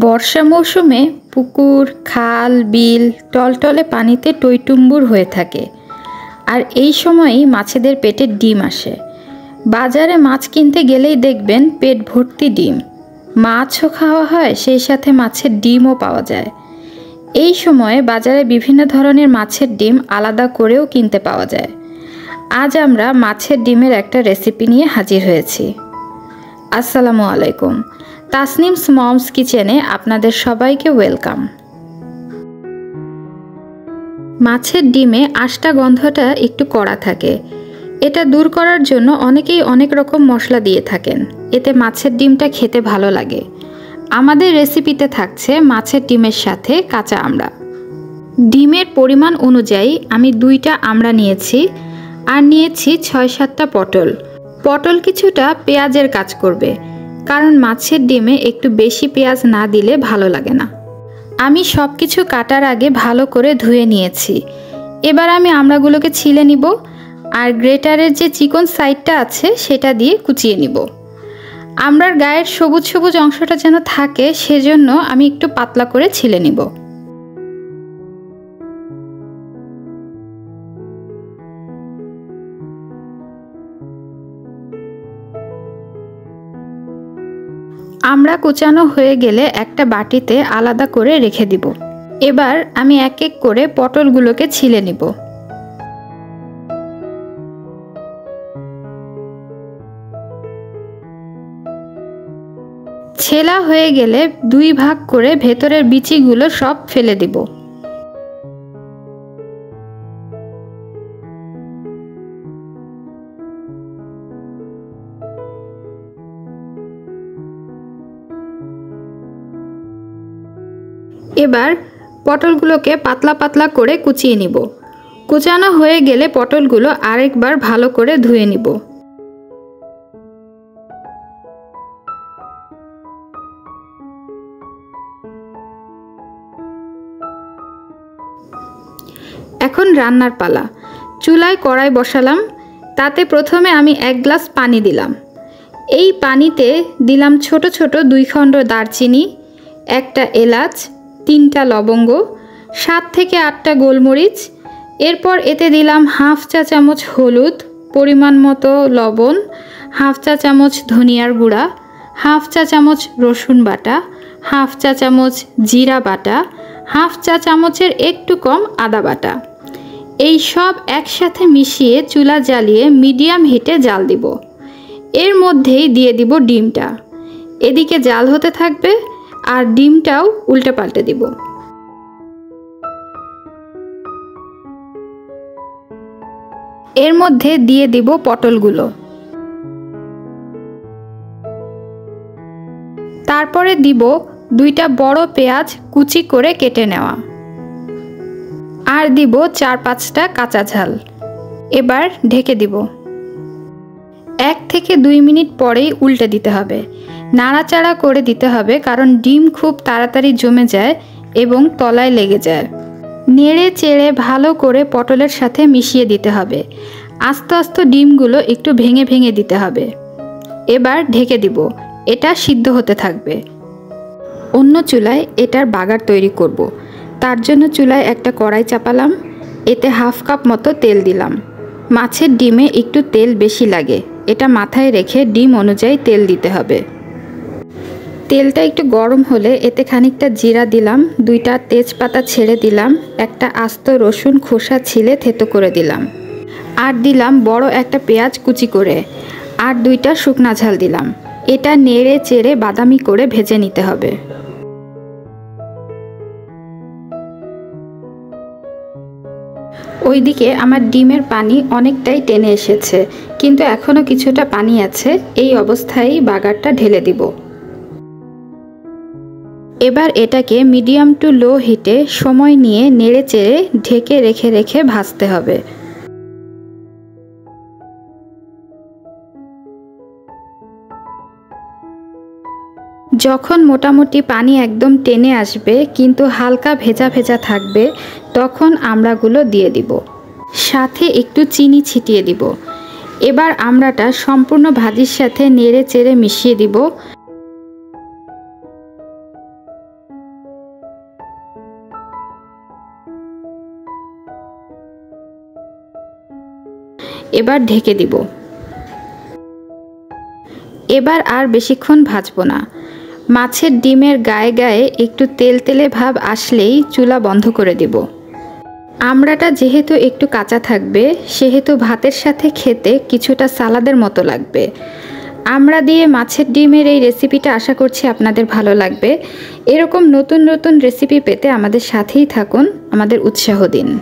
বর্ষা মৌসুমে পুকুর, খাল, বিল টলটলে পানিতে টইটুম্বুর হয়ে থাকে। আর এই সময়ই মাছেদের পেটে ডিম আসে। বাজারে মাছ কিনতে গেলেই দেখবেন পেট ভর্তি ডিম। মাছও খাওয়া হয়, সেই সাথে মাছের ডিমও পাওয়া যায়। এই সময়ে বাজারে বিভিন্ন ধরনের মাছের ডিম আলাদা করেও কিনতে পাওয়া যায়। আজ আমরা মাছের ডিমের একটা রেসিপি নিয়ে হাজির হয়েছি। আসসালামু আলাইকুম। তাসনিমস মমস কিচেনে আপনাদের সবাইকে ওয়েলকাম। মাছের ডিমে আষ্টা গন্ধটা একটু কড়া থাকে। এটা দূর করার জন্য অনেকেই অনেক রকম মশলা দিয়ে থাকেন, এতে মাছের ডিমটা খেতে ভালো লাগে। আমাদের রেসিপিতে থাকছে মাছের ডিমের সাথে কাঁচা আমড়া। ডিমের পরিমাণ অনুযায়ী আমি 2টা আমড়া নিয়েছি, আর নিয়েছি 6-7টা পটল। পটল কিছুটা পেঁয়াজের কাজ করবে, কারণ মাছের ডিমে একটু বেশি পেঁয়াজ না দিলে ভালো লাগে না। আমি সব কিছু কাটার আগে ভালো করে ধুয়ে নিয়েছি। এবার আমি আমড়াগুলোকে ছিলে নিব, আর গ্রেটারের যে চিকন সাইডটা আছে সেটা দিয়ে কুচিয়ে নিব। আমড়ার গায়ের সবুজ সবুজ অংশটা যেন থাকে, সেজন্য আমি একটু পাতলা করে ছিলে নিব। আমড়া কুচানো হয়ে গেলে একটা বাটিতে আলাদা করে রেখে দিব। এবার আমি এক এক করে পটলগুলোকে ছিলে নিব। ছেলা হয়ে গেলে 2 ভাগ করে ভেতরের বিচিগুলো সব ফেলে দিব। এবার পটলগুলোকে পাতলা পাতলা করে কুচিয়ে নিব। কুচানো হয়ে গেলে পটলগুলো আরেকবার ভালো করে ধুয়ে নিব। এখন রান্নার পালা। চুলায় কড়াই বসালাম, তাতে প্রথমে আমি 1 গ্লাস পানি দিলাম। এই পানিতে দিলাম ছোট ছোট 2 খণ্ড দারচিনি, 1টা এলাচ, 3টা লবঙ্গ, 7 থেকে 8টা গোলমরিচ। এরপর এতে দিলাম 1/2 চা চামচ হলুদ, পরিমাণ মতো লবণ, 1/2 চা চামচ ধনিয়ার গুঁড়া, 1/2 চা চামচ রসুন বাটা, 1/2 চা চামচ জিরা বাটা, 1/2 চা চামচের একটু কম আদা বাটা। এই সব একসাথে মিশিয়ে চুলা জ্বালিয়ে মিডিয়াম হিটে জাল দিব। এর মধ্যেই দিয়ে দিব ডিমটা। এদিকে জাল হতে থাকবে, আর ডিমটাও উল্টে পাল্টে দিব। এর মধ্যে দিয়ে দিব পটলগুলো। তারপরে দিব 2টা বড় পেঁয়াজ কুচি করে কেটে নেওয়া, আর দিব 4-5টা কাঁচা ঝাল। এবার ঢেকে দিব। 1 থেকে 2 মিনিট পরেই উল্টে দিতে হবে। নাড়াচাড়া করে দিতে হবে, কারণ ডিম খুব তাড়াতাড়ি জমে যায় এবং তলায় লেগে যায়। নেড়ে চেড়ে ভালো করে পটলের সাথে মিশিয়ে দিতে হবে। আস্তে আস্তে ডিমগুলো একটু ভেঙে ভেঙে দিতে হবে। এবার ঢেকে দিব। এটা সিদ্ধ হতে থাকবে। অন্য চুলায় এটার বাগার তৈরি করব। তার জন্য চুলায় একটা কড়াই চাপালাম, এতে 1/2 কাপ মতো তেল দিলাম। মাছের ডিমে একটু তেল বেশি লাগে, এটা মাথায় রেখে ডিম অনুযায়ী তেল দিতে হবে। তেলটা একটু গরম হলে এতে খানিকটা জিরা দিলাম, 2টা তেজপাতা ছেড়ে দিলাম, একটা আস্ত রসুন খোসা ছিলে থেতো করে দিলাম, আর দিলাম বড় একটা পেঁয়াজ কুচি করে, আর 2টা শুকনা ঝাল দিলাম। এটা নেড়ে চেড়ে বাদামি করে ভেজে নিতে হবে। ওইদিকে আমার ডিমের পানি অনেকটাই টেনে এসেছে, কিন্তু এখনও কিছুটা পানি আছে। এই অবস্থায় বাগারটা ঢেলে দিব। এবার এটাকে মিডিয়াম টু লো হিটে সময় নিয়ে নেড়ে চেড়ে ঢেকে রেখে রেখে ভাজতে হবে। যখন মোটামুটি পানি একদম টেনে আসবে কিন্তু হালকা ভেজা ভেজা থাকবে, তখন আমড়াগুলো দিয়ে দিব। সাথে একটু চিনি ছিটিয়ে দিব। এবার আমড়াটা সম্পূর্ণ ভাজির সাথে নেড়ে চেড়ে মিশিয়ে দিব। এবার ঢেকে দিব। এবার আর বেশিক্ষণ ভাজবো না। মাছের ডিমের গায়ে গায়ে একটু তেলতেলে ভাব আসলেই চুলা বন্ধ করে দিব। আমড়াটা যেহেতু একটু কাঁচা থাকবে, সেহেতু ভাতের সাথে খেতে কিছুটা সালাদের মতো লাগবে। আমড়া দিয়ে মাছের ডিমের এই রেসিপিটা আশা করছি আপনাদের ভালো লাগবে। এরকম নতুন নতুন রেসিপি পেতে আমাদের সাথেই থাকুন, আমাদের উৎসাহ দিন।